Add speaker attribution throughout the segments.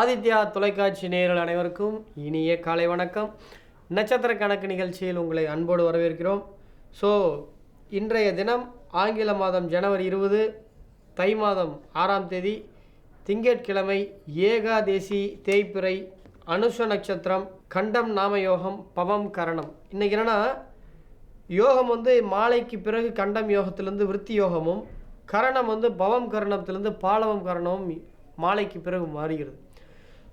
Speaker 1: ஆதித்யா தொலைக்காட்சி நேயர்கள் அனைவருக்கும் இனிய காலை வணக்கம். நட்சத்திர கணக்கு நிகழ்ச்சியில் உங்களை அன்போடு வரவேற்கிறோம். ஸோ இன்றைய தினம் ஆங்கில மாதம் ஜனவரி 20 தை மாதம் 6ஆம் தேதி திங்கட்கிழமை, ஏகாதேசி தேய்பிறை, அனுஷ நட்சத்திரம், கண்டம் நாம யோகம், பவம் கரணம். இன்றைக்கி என்னென்னா யோகம் மாலைக்கு பிறகு கண்டம் யோகத்திலேருந்து விருத்தி யோகமும், கரணம் பவம் கரணத்திலேருந்து பாலவம் கரணமும் மாலைக்கு பிறகு மாறுகிறது.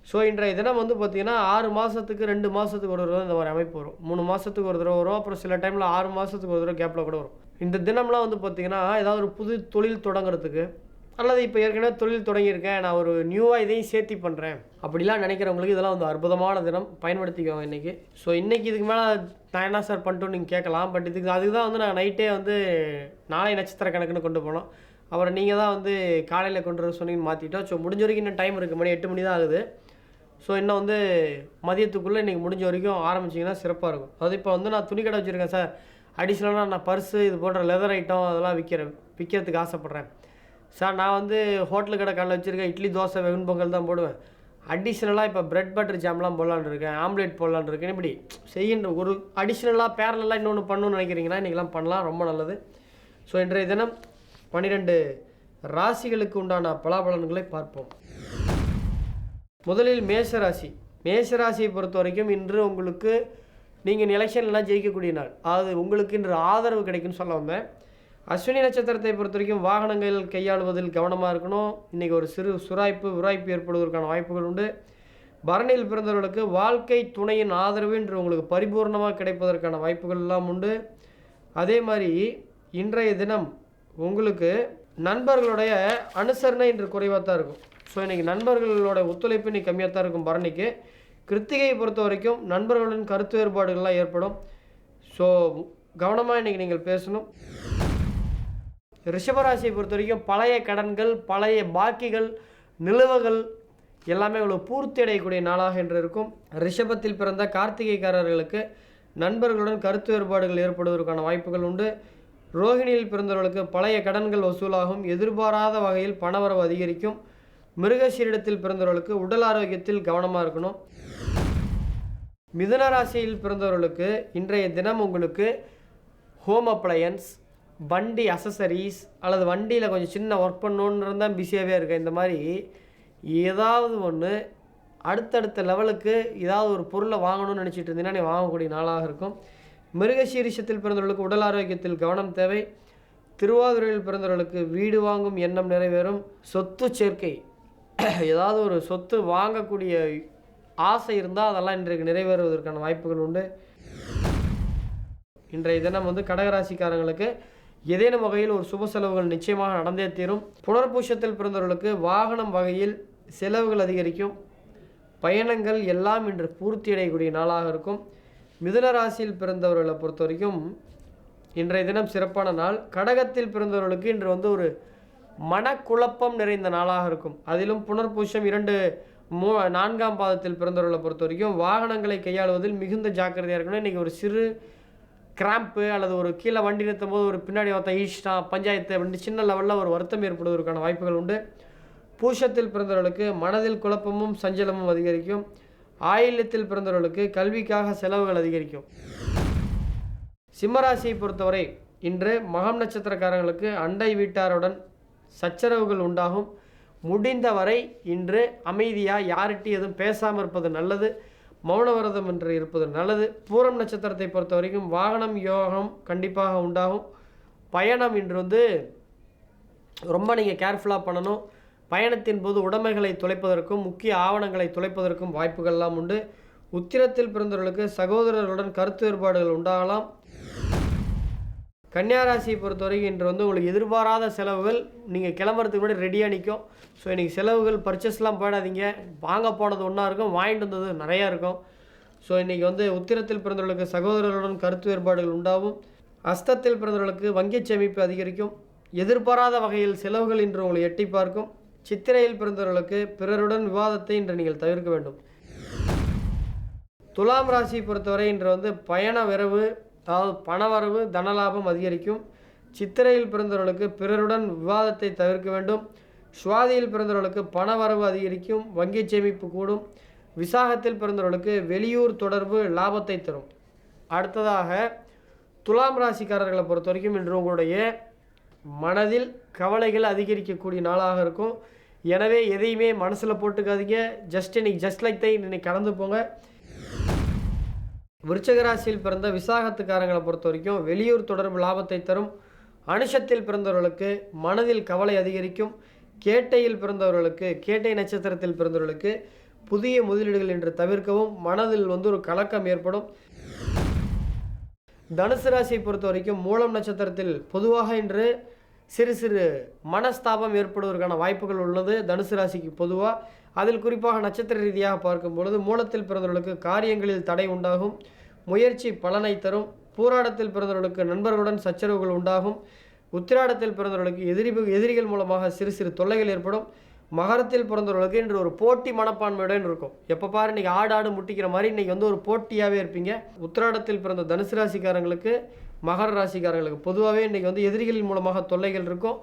Speaker 1: ஸோ இன்றைய தினம் பார்த்திங்கன்னா 6 மாதத்துக்கு 2 மாதத்துக்கு ஒரு தடவை இந்த மாதிரி அமைப்பு வரும். 3 மாதத்துக்கு ஒரு தடவை வரும். அப்புறம் சில டைமில் 6 மாதத்துக்கு ஒரு தடவை கேப்பில் கூட வரும். இந்த தினம்லாம் பார்த்திங்கன்னா ஏதாவது ஒரு புது தொழில் தொடங்குறதுக்கு, அல்லது இப்போ ஏற்கனவே தொழில் தொடங்கியிருக்கேன், நான் ஒரு நியூவாக இதையும் சேர்த்தி பண்ணுறேன் அப்படிலாம் நினைக்கிறவங்களுக்கு இதெல்லாம் அற்புதமான தினம். பயன்படுத்திக்குவாங்க இன்றைக்கி. ஸோ இன்றைக்கி இதுக்கு மேலே நான் என்ன சார் பண்ணிட்டோன்னு நீங்கள் கேட்கலாம். பட் அதுக்கு தான் நான் நைட்டே நாளை நட்சத்திர கணக்குன்னு கொண்டு போனோம். அப்புறம் நீங்கள் தான் காலையில் கொண்டு வர சொன்னீங்கன்னு மாற்றிட்டோம். ஸோ முடிஞ்ச வரைக்கும் இன்னும் டைம் இருக்குது. மணி 8 மணி தான் ஆகுது. ஸோ இன்னும் மதியத்துக்குள்ளே இன்றைக்கி முடிஞ்ச வரைக்கும் ஆரம்பிச்சிங்கன்னா சிறப்பாக இருக்கும். அது இப்போ நான் துணி கடை வச்சுருக்கேன் சார், அடிஷ்னலாக நான் பர்ஸு இது போன்ற லெதர் ஐட்டம் அதெல்லாம் விற்கிறதுக்கு ஆசைப்பட்றேன் சார். நான் ஹோட்டலு கடை காலையில் வச்சுருக்கேன், இட்லி தோசை வெகுன் பொங்கல் தான் போடுவேன். அடிஷ்னலாக இப்போ ப்ரெட் பட்டர் ஜாம்லாம் போடலான்னு இருக்கேன், ஆம்லேட் போடலான்னு இருக்கேன். இப்படி செய்கின்ற ஒரு அடிஷ்னலாக பேரலாக இன்னொன்று பண்ணணும்னு நினைக்கிறீங்கன்னா இன்றைக்கெலாம் பண்ணலாம், ரொம்ப நல்லது. ஸோ இன்றைய தினம் 12 ராசிகளுக்கு உண்டான பலாபலன்களை பார்ப்போம். முதலில் மேஷராசி. மேஷராசியை பொறுத்த வரைக்கும் இன்று உங்களுக்கு நீங்கள் எலெக்ஷன்லாம் ஜெயிக்கக்கூடிய நாள். அதாவது உங்களுக்கு இன்று ஆதரவு கிடைக்குன்னு சொல்ல வந்தேன். அஸ்வினி நட்சத்திரத்தை பொறுத்த வரைக்கும் வாகனங்கள் கையாளுவதில் கவனமாக இருக்கணும். இன்றைக்கி ஒரு சிறு உராய்ப்பு ஏற்படுவதற்கான வாய்ப்புகள் உண்டு. பரணியில் பிறந்தவர்களுக்கு வாழ்க்கை துணையின் ஆதரவு இன்று உங்களுக்கு பரிபூர்ணமாக கிடைப்பதற்கான வாய்ப்புகள் எல்லாம் உண்டு. அதே மாதிரி இன்றைய தினம் உங்களுக்கு நண்பர்களுடைய அனுசரணை இன்று குறைவாக தான் இருக்கும். ஸோ இன்றைக்கி நண்பர்களோட ஒத்துழைப்பு இன்றைக்கி கம்மியாக தான் இருக்கும் பரணிக்கு. கிருத்திகையை பொறுத்த வரைக்கும் நண்பர்களுடன் கருத்து வேறுபாடுகள்லாம் ஏற்படும். ஸோ கவனமாக இன்றைக்கி நீங்கள் பேசணும். ரிஷபராசியை பொறுத்த வரைக்கும் பழைய கடன்கள், பழைய பாக்கிகள், நிலுவைகள் எல்லாமே உங்களுக்கு பூர்த்தி அடையக்கூடிய நாளாக இன்று இருக்கும். ரிஷபத்தில் பிறந்த கார்த்திகைக்காரர்களுக்கு நண்பர்களுடன் கருத்து வேறுபாடுகள் ஏற்படுவதற்கான வாய்ப்புகள் உண்டு. ரோஹிணியில் பிறந்தவர்களுக்கு பழைய கடன்கள் வசூலாகும். எதிர்பாராத வகையில் பணவரவு அதிகரிக்கும். மிருகசீரிடத்தில் பிறந்தவர்களுக்கு உடல் ஆரோக்கியத்தில் கவனமாக இருக்கணும். மிதுன ராசியில் பிறந்தவர்களுக்கு இன்றைய தினம் உங்களுக்கு ஹோம் அப்ளையன்ஸ், வண்டி அசசரிஸ், அல்லது வண்டியில் கொஞ்சம் சின்ன ஒர்க் பண்ணணுன்னு இருந்தால் பிஸியாகவே இருக்கேன். இந்த மாதிரி ஏதாவது ஒன்று அடுத்தடுத்த லெவலுக்கு ஏதாவது ஒரு பொருளை வாங்கணும்னு நினச்சிட்டு இருந்தீங்கன்னா நீ வாங்கக்கூடிய நாளாக இருக்கும். மிருகசீரிஷத்தில் பிறந்தவர்களுக்கு உடல் ஆரோக்கியத்தில் கவனம் தேவை. திருவாதிரையில் பிறந்தவர்களுக்கு வீடு வாங்கும் எண்ணம் நிறைவேறும். சொத்து சேர்க்கை, ஏதாவது ஒரு சொத்து வாங்கக்கூடிய ஆசை இருந்தால் அதெல்லாம் இன்றைக்கு நிறைவேறுவதற்கான வாய்ப்புகள் உண்டு. இன்றைய தினம் கடகராசிக்காரங்களுக்கு ஏதேனும் வகையில் ஒரு சுப செலவுகள் நிச்சயமாக நடந்தே தீரும். புனர்பூஷத்தில் பிறந்தவர்களுக்கு வாகனம் வகையில் செலவுகள் அதிகரிக்கும். பயணங்கள் எல்லாம் இன்று பூர்த்தி அடையக்கூடிய நாளாக இருக்கும். மிதுன ராசியில் பிறந்தவர்களை பொறுத்த வரைக்கும் இன்றைய தினம் சிறப்பான நாள். கடகத்தில் பிறந்தவர்களுக்கு இன்று ஒரு மனக்குழப்பம் நிறைந்த நாளாக இருக்கும். அதிலும் புனர்பூஷம் 4ஆம் பாதத்தில் பிறந்தவர்களை பொறுத்த வரைக்கும் வாகனங்களை கையாளுவதில் மிகுந்த ஜாக்கிரதையாக இருக்கணும். இன்றைக்கி ஒரு சிறு கிராம்ப்பு அல்லது ஒரு கீழே வண்டி நிறுத்தும் போது ஒரு பின்னாடி ஒருத்தன் ஈஷ்டம் பஞ்சாயத்து அப்படின்னு சின்ன லெவலில் ஒரு வருத்தம் ஏற்படுவதற்கான வாய்ப்புகள் உண்டு. பூஷத்தில் பிறந்தவர்களுக்கு மனதில் குழப்பமும் சஞ்சலமும் அதிகரிக்கும். ஆயில்யத்தில் பிறந்தவர்களுக்கு கல்விக்காக செலவுகள் அதிகரிக்கும். சிம்மராசியை பொறுத்தவரை இன்று மகம் நட்சத்திரக்காரங்களுக்கு அண்டை வீட்டாருடன் சச்சரவுகள் உண்டாகும். முடிந்தவரை இன்று அமைதியாக யார்கிட்டையும் எதுவும் பேசாமல் இருப்பது நல்லது. மௌன விரதம் என்று இருப்பது நல்லது. பூரம் நட்சத்திரத்தை பொறுத்த வரைக்கும் வாகனம் யோகம் கண்டிப்பாக உண்டாகும். பயணம் இன்று ரொம்ப நீங்கள் கேர்ஃபுல்லாக பண்ணணும். பயணத்தின் போது உடைமைகளை தொலைப்பதற்கும் முக்கிய ஆவணங்களை தொலைப்பதற்கும் வாய்ப்புகள்லாம் உண்டு. உத்திரத்தில் பிறந்தவர்களுக்கு சகோதரர்களுடன் கருத்து வேறுபாடுகள் உண்டாகலாம். கன்னியாராசியை பொறுத்தவரைக்கும் இன்று உங்களுக்கு எதிர்பாராத செலவுகள் நீங்கள் கிளம்புறதுக்கு முன்னாடி ரெடியாக நிற்கும். ஸோ இன்றைக்கி செலவுகள் பர்ச்சேஸ்லாம் போயிடாதீங்க. வாங்க போனது ஒன்றா இருக்கும், வாங்கிட்டு வந்தது நிறையா இருக்கும். ஸோ இன்றைக்கி உத்திரத்தில் பிறந்தவர்களுக்கு சகோதரர்களுடன் கருத்து வேறுபாடுகள் உண்டாகும். அஸ்தத்தில் பிறந்தவர்களுக்கு வங்கி சேமிப்பு அதிகரிக்கும். எதிர்பாராத வகையில் செலவுகள் இன்று உங்களை எட்டி பார்க்கும். சித்திரையில் பிறந்தவர்களுக்கு பிறருடன் விவாதத்தை இன்று நீங்கள் தவிர்க்க வேண்டும். துலாம் ராசியை பொறுத்தவரை இன்று பயண வரவு, அதாவது பணவரவு, தனலாபம் அதிகரிக்கும். சித்திரையில் பிறந்தவர்களுக்கு பிறருடன் விவாதத்தை தவிர்க்க வேண்டும். சுவாதியில் பிறந்தவர்களுக்கு பண வரவு அதிகரிக்கும், வங்கி சேமிப்பு கூடும். விசாகத்தில் பிறந்தவர்களுக்கு வெளியூர் தொடர்பு லாபத்தை தரும். அடுத்ததாக துலாம் ராசிக்காரர்களை பொறுத்த வரைக்கும் இன்று உங்களுடைய மனதில் கவலைகள் அதிகரிக்கக்கூடிய நாளாக இருக்கும். எனவே எதையுமே மனசில் போட்டுக்காதீங்க. ஜஸ்ட் லைக் இன்னைக்கு கடந்து போங்க. விருச்சிக ராசியில் பிறந்த விசாகத்துக்காரங்களை பொறுத்த வரைக்கும் வெளியூர் தொடர்பு லாபத்தை தரும். அனுஷத்தில் பிறந்தவர்களுக்கு மனதில் கவலை அதிகரிக்கும். கேட்டையில் பிறந்தவர்களுக்கு, கேட்டை நட்சத்திரத்தில் பிறந்தவர்களுக்கு புதிய முதலீடுகள் என்று தவிர்க்கவும், மனதில் ஒரு கலக்கம் ஏற்படும். தனுசு ராசியை பொறுத்த வரைக்கும் மூலம் நட்சத்திரத்தில் பொதுவாக இன்று சிறு சிறு மனஸ்தாபம் ஏற்படுவதற்கான வாய்ப்புகள் உள்ளது தனுசு ராசிக்கு பொதுவாக. அதில் குறிப்பாக நட்சத்திர ரீதியாக பார்க்கும் பொழுது மூலத்தில் பிறந்தவர்களுக்கு காரியங்களில் தடை உண்டாகும், முயற்சி பலனை தரும். பூராடத்தில் பிறந்தவர்களுக்கு நண்பர்களுடன் சச்சரவுகள் உண்டாகும். உத்திராடத்தில் பிறந்தவர்களுக்கு எதிரிகள் மூலமாக சிறு சிறு தொல்லைகள் ஏற்படும். மகரத்தில் பிறந்தவர்களுக்கு இன்று ஒரு போட்டி மனப்பான்மையுடன் இருக்கும். எப்போ பாரு இன்றைக்கி ஆடு முட்டிக்கிற மாதிரி இன்றைக்கி ஒரு போட்டியாகவே இருப்பீங்க. உத்திராடத்தில் பிறந்த தனுசு ராசிக்காரங்களுக்கு, மகர ராசிக்காரங்களுக்கு பொதுவாகவே இன்றைக்கி எதிரிகளின் மூலமாக தொல்லைகள் இருக்கும்.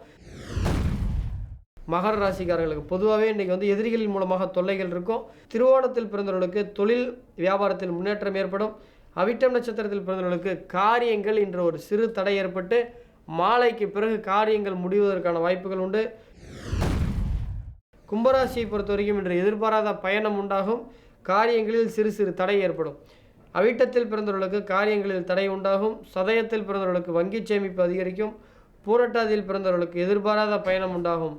Speaker 1: மகர ராசிக்காரங்களுக்கு பொதுவாகவே இன்றைக்கி எதிரிகளின் மூலமாக தொல்லைகள் இருக்கும். திருவோணத்தில் பிறந்தவர்களுக்கு தொழில் வியாபாரத்தில் முன்னேற்றம் ஏற்படும். அவிட்டம் நட்சத்திரத்தில் பிறந்தவர்களுக்கு காரியங்கள் இன்று ஒரு சிறு தடை ஏற்பட்டு மாலைக்கு பிறகு காரியங்கள் முடிவதற்கான வாய்ப்புகள் உண்டு. கும்பராசியை பொறுத்த வரைக்கும் இன்று எதிர்பாராத பயணம் உண்டாகும். காரியங்களில் சிறு சிறு தடை ஏற்படும். அவிட்டத்தில் பிறந்தவர்களுக்கு காரியங்களில் தடை உண்டாகும். சதயத்தில் பிறந்தவர்களுக்கு வங்கி சேமிப்பு அதிகரிக்கும். பூரட்டாதியில் பிறந்தவர்களுக்கு எதிர்பாராத பயணம் உண்டாகும்.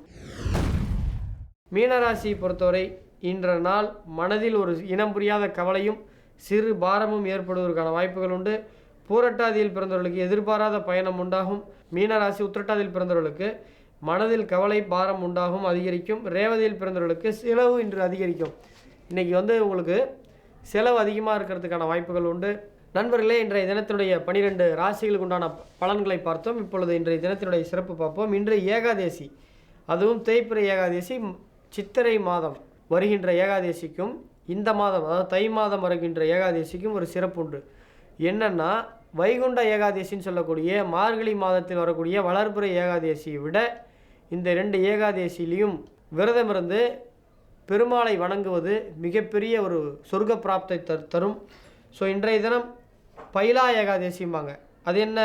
Speaker 1: மீனராசியை பொறுத்தவரை இன்ற நாள் மனதில் ஒரு இனம் புரியாத கவலையும் சிறு பாரமும் ஏற்படுவதற்கான வாய்ப்புகள் உண்டு. பூரட்டாதியில் பிறந்தவர்களுக்கு எதிர்பாராத பயணம் உண்டாகும். மீனராசி உத்திரட்டாதியில் பிறந்தவர்களுக்கு மனதில் கவலை பாரம் உண்டாகும், அதிகரிக்கும். ரேவதியில் பிறந்தவர்களுக்கு செலவு இன்று அதிகரிக்கும். இன்றைக்கி உங்களுக்கு செலவு அதிகமாக இருக்கிறதுக்கான வாய்ப்புகள் உண்டு. நண்பர்களே, இன்றைய தினத்தினுடைய 12 ராசிகளுக்கு உண்டான பலன்களை பார்த்தோம். இப்பொழுது இன்றைய தினத்தினுடைய சிறப்பு பார்ப்போம். இன்று ஏகாதேசி, அதுவும் தேய்பிறை ஏகாதேசி. சித்திரை மாதம் வருகின்ற ஏகாதேசிக்கும் இந்த மாதம், அதாவது தை மாதம் வருகின்ற ஏகாதேசிக்கும் ஒரு சிறப்பு உண்டு. என்னென்னா, வைகுண்ட ஏகாதேசின்னு சொல்லக்கூடிய மார்கழி மாதத்தில் வரக்கூடிய வளர்பிறை ஏகாதேசியை விட இந்த 2 ஏகாதேசியிலையும் விரதம் இருந்து பெருமாளை வணங்குவது மிகப்பெரிய ஒரு சொர்க்க பிராப்தை தரும். ஸோ இன்றைய தினம் பைலா ஏகாதேசிம்பாங்க. அது என்ன?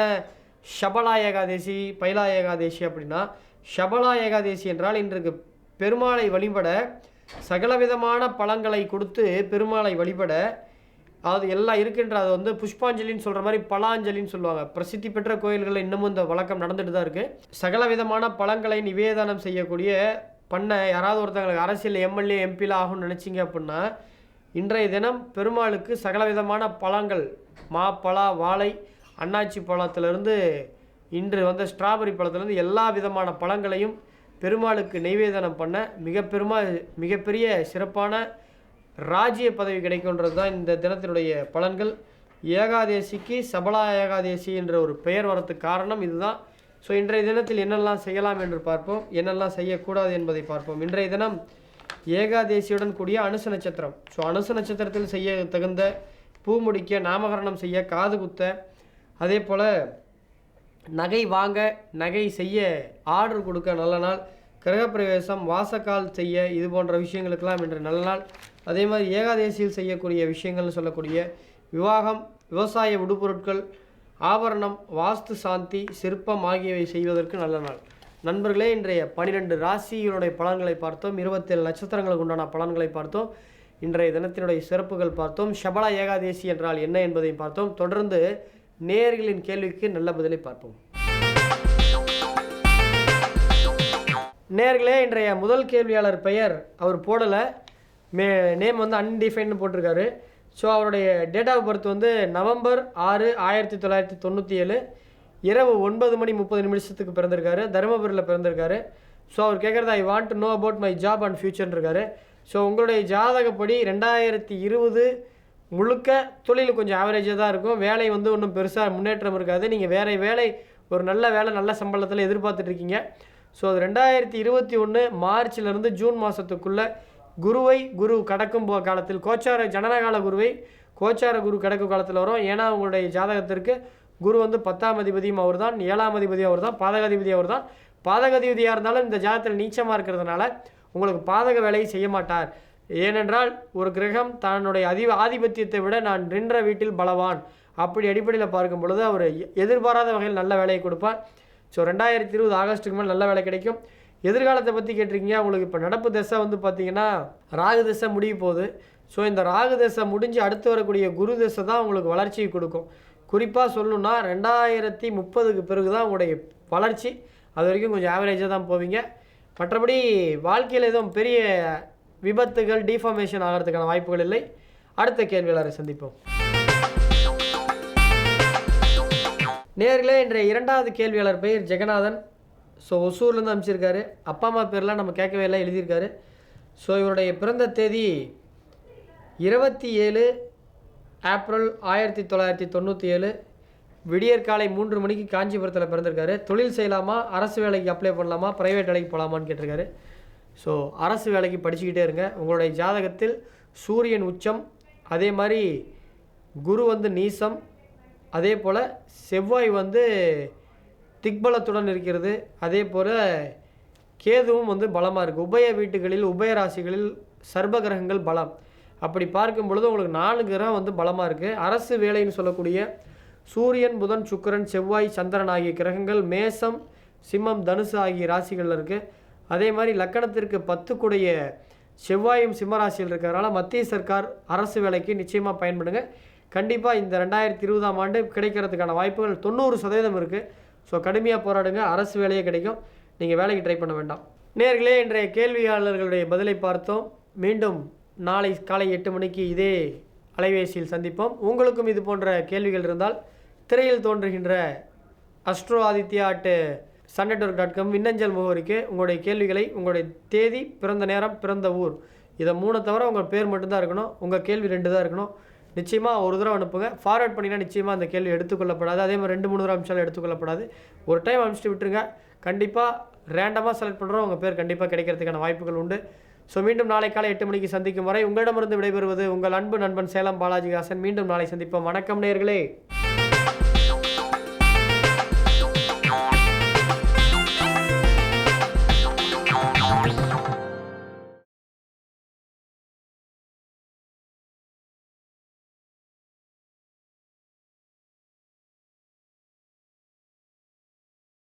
Speaker 1: ஷபலா ஏகாதேசி, பைலா ஏகாதேசி அப்படின்னா, ஷபலா ஏகாதேசி என்றால் இன்றைக்கு பெருமாளை வழிபட சகலவிதமான பழங்களை கொடுத்து பெருமாளை வழிபட, அது எல்லாம் இருக்கின்ற, அது புஷ்பாஞ்சலின்னு சொல்கிற மாதிரி பலாஞ்சலின்னு சொல்லுவாங்க. பிரசித்தி பெற்ற கோயில்களில் இன்னமும் இந்த வழக்கம் நடந்துட்டு தான் இருக்குது. சகல விதமான பழங்களை நிவேதனம் செய்யக்கூடிய யாராவது ஒருத்தங்களுக்கு அரசியல் எம்எல்ஏ எம்பியில் ஆகும்னு நினச்சிங்க அப்படின்னா, இன்றைய தினம் பெருமாளுக்கு சகல விதமான பழங்கள், மாப்பழா, வாழை, அன்னாச்சி பழத்திலிருந்து இன்று ஸ்ட்ராபெரி பழத்திலேருந்து எல்லா விதமான பழங்களையும் பெருமாளுக்கு நெய்வேதனம் பண்ண மிகப்பெரிய சிறப்பான ராஜ்ய பதவி கிடைக்கின்றது தான் இந்த தினத்தினுடைய பலன்கள். ஏகாதேசிக்கு சபலா ஏகாதேசி என்ற ஒரு பெயர் வரத்துக்கு காரணம் இதுதான். ஸோ இன்றைய தினத்தில் என்னெல்லாம் செய்யலாம் என்று பார்ப்போம், என்னெல்லாம் செய்யக்கூடாது என்பதை பார்ப்போம். இன்றைய தினம் ஏகாதேசியுடன் கூடிய அனுச நட்சத்திரம். ஸோ அனுச நட்சத்திரத்தில் செய்ய தகுந்த பூ முடிக்க, நாமகரணம் செய்ய, காது குத்த, அதே போல் நகை வாங்க, நகை செய்ய, ஆர்டர் கொடுக்க நல்ல நாள். கிரகப்பிரவேசம், வாசக்கால் செய்ய, இது போன்ற விஷயங்களுக்கெல்லாம் இன்று நல்ல நாள். அதே மாதிரி ஏகாதேசியில் செய்யக்கூடிய விஷயங்கள்னு சொல்லக்கூடிய விவாகம், விவசாய உடுபொருட்கள், ஆபரணம், வாஸ்து சாந்தி, சிற்பம் ஆகியவை செய்வதற்கு நல்ல நாள். நண்பர்களே, இன்றைய 12 ராசிகளுடைய பலன்களை பார்த்தோம். 27 நட்சத்திரங்களுக்கு உண்டான பலன்களை பார்த்தோம். இன்றைய தினத்தினுடைய சிறப்புகள் பார்த்தோம். ஷபலா ஏகாதேசி என்றால் என்ன என்பதையும் பார்த்தோம். தொடர்ந்து நேயர்களின் கேள்விக்கு நல்ல பதிலை பார்ப்போம். நேயர்களே, இன்றைய முதல் கேள்வியாளர் பெயர் அவர் போடலை, நேம் அன்டிஃபைன்னு போட்டிருக்காரு. ஸோ அவருடைய டேட் ஆஃப் பர்த் நவம்பர் 6, 1997 இரவு 9:30 பிறந்திருக்காரு. தருமபுரியில் பிறந்திருக்காரு. ஸோ அவர் கேட்குறது, I want to know about my job and ஃபியூச்சர்னு இருக்காரு. ஸோ உங்களுடைய ஜாதகப்படி 2020 முழுக்க தொழில் கொஞ்சம் ஆவரேஜாக தான் இருக்கும். வேலை ஒன்றும் பெருசாக முன்னேற்றம் இருக்காது. நீங்கள் வேலை ஒரு நல்ல வேலை, நல்ல சம்பளத்தில் எதிர்பார்த்துட்ருக்கீங்க. ஸோ அது 2021 மார்ச்லேருந்து ஜூன் மாதத்துக்குள்ளே குரு கடக்கும் காலத்தில், ஜனனகால குருவை கோச்சார குரு கடக்கும் காலத்தில் வரும். ஏன்னா உங்களுடைய ஜாதகத்திற்கு குரு 10ஆம் அதிபதியும் அவர் தான், 7ஆம் அதிபதியும் அவர் தான், பாதகாதிபதியும் அவர் தான், பாதகாதிபதியாக இருந்தாலும் இந்த ஜாதகத்தில் நீச்சமாக இருக்கிறதுனால உங்களுக்கு பாதக வேலையை செய்ய மாட்டார். ஏனென்றால் ஒரு கிரகம் தன்னுடைய ஆதிபத்தியத்தை விட நான் நின்ற வீட்டில் பலவான் அப்படி அடிப்படையில் பார்க்கும் பொழுது அவர் எதிர்பாராத வகையில் நல்ல வேலையை கொடுப்பார். ஸோ 2020 ஆகஸ்ட்டுக்கு மேலே நல்ல வேலை கிடைக்கும். எதிர்காலத்தை பற்றி கேட்டிருக்கீங்க. உங்களுக்கு இப்போ நடப்பு தசை வந்து பார்த்திங்கன்னா ராகு தசை முடிய போகுது. ஸோ இந்த ராகு தசை முடிஞ்சு அடுத்து வரக்கூடிய குரு தசை தான் உங்களுக்கு வளர்ச்சியை கொடுக்கும். குறிப்பாக சொல்லணுன்னா 2030க்கு பிறகு தான் உங்களுடைய வளர்ச்சி. அது வரைக்கும் கொஞ்சம் ஆவரேஜாக தான் போவீங்க. மற்றபடி வாழ்க்கையில் எதுவும் பெரிய விபத்துகள் டிஃபார்மேஷன் ஆகிறதுக்கான வாய்ப்புகள் இல்லை. அடுத்த கேள்வியாளரை சந்திப்போம். நேர்களே, இன்றைய 2வது கேள்வியாளர் பெயர் ஜெகநாதன். ஸோ ஒசூர்லேருந்து அனுப்பிச்சிருக்காரு. அப்பா அம்மா பேர்லாம் நம்ம கேட்கவே இல்லை, எழுதியிருக்காரு. ஸோ இவருடைய பிறந்த தேதி 27 ஏப்ரல் 1997 விடியற்காலை 3 மணிக்கு காஞ்சிபுரத்தில் பிறந்திருக்காரு. தொழில் செய்யலாமா, அரசு வேலைக்கு அப்ளை பண்ணலாமா, ப்ரைவேட் வேலைக்கு போகலாமான்னு கேட்டிருக்காரு. ஸோ அரசு வேலைக்கு படிச்சுக்கிட்டே இருங்க. உங்களுடைய ஜாதகத்தில் சூரியன் உச்சம், அதே மாதிரி குரு வந்து நீசம், அதே போல் செவ்வாய் வந்து திக்பலத்துடன் இருக்கிறது, அதே போல் கேதுவும் வந்து பலமாக இருக்குது. உபய வீட்டுகளில் உபய ராசிகளில் சர்ப கிரகங்கள் பலம். அப்படி பார்க்கும் பொழுது உங்களுக்கு 4 கிரகம் வந்து பலமாக இருக்குது. அரசு வேலைன்னு சொல்லக்கூடிய சூரியன், புதன், சுக்கிரன், செவ்வாய், சந்திரன் ஆகிய கிரகங்கள் மேசம், சிம்மம், தனுசு ஆகிய ராசிகளில் இருக்குது. அதே மாதிரி லக்கணத்திற்கு 10 கூடிய செவ்வாயும் சிம்மராசியில் இருக்கிறதுனால மத்திய சர்க்கார் அரசு வேலைக்கு நிச்சயமாக பயன்படுங்க. கண்டிப்பாக இந்த 2020ஆம் ஆண்டு கிடைக்கிறதுக்கான வாய்ப்புகள் 90% இருக்குது. ஸோ கடுமையாக போராடுங்க, அரசு வேலையே கிடைக்கும். நீங்கள் வேலைக்கு ட்ரை பண்ண வேண்டாம். நேர்களே, இன்றைய கேள்வியாளர்களுடைய பதிலை பார்த்தோம். மீண்டும் நாளை காலை 8 மணிக்கு இதே அலைபேசியில் சந்திப்போம். உங்களுக்கும் இது போன்ற கேள்விகள் இருந்தால் திரையில் தோன்றுகின்ற astro.aditya@sunnetwork.com மின்னஞ்சல் முகவரிக்கு உங்களுடைய கேள்விகளை, உங்களுடைய தேதி, பிறந்த நேரம், பிறந்த ஊர், இதை 3 தவிர உங்கள் பேர் மட்டும்தான் இருக்கணும். உங்கள் கேள்வி 2 தான் இருக்கணும். நிச்சயமாக ஒரு தடவை அனுப்புங்க. ஃபார்வர்ட் பண்ணினா நிச்சயமாக அந்த கேள்வி எடுத்துக்கொள்ளப்படாது. அதே மாதிரி 2-3 தடவை அனுப்பிச்சாலும் எடுத்துக்கொள்ளப்படாது. ஒரு டைம் அனுப்பிச்சிட்டு விட்டுருங்க. கண்டிப்பாக ரேண்டமாக செலக்ட் பண்ணுறோம், உங்கள் பேர் கண்டிப்பாக கிடைக்கிறதுக்கான வாய்ப்புகள் உண்டு. ஸோ மீண்டும் நாளை காலை 8 மணிக்கு சந்திக்கும் வரை உங்களிடமிருந்து விடைபெறுவது உங்கள் அன்பு நண்பன் சேலம் பாலாஜி ஹாசன். மீண்டும் நாளை சந்திப்போம். வணக்கம் நேயர்களே.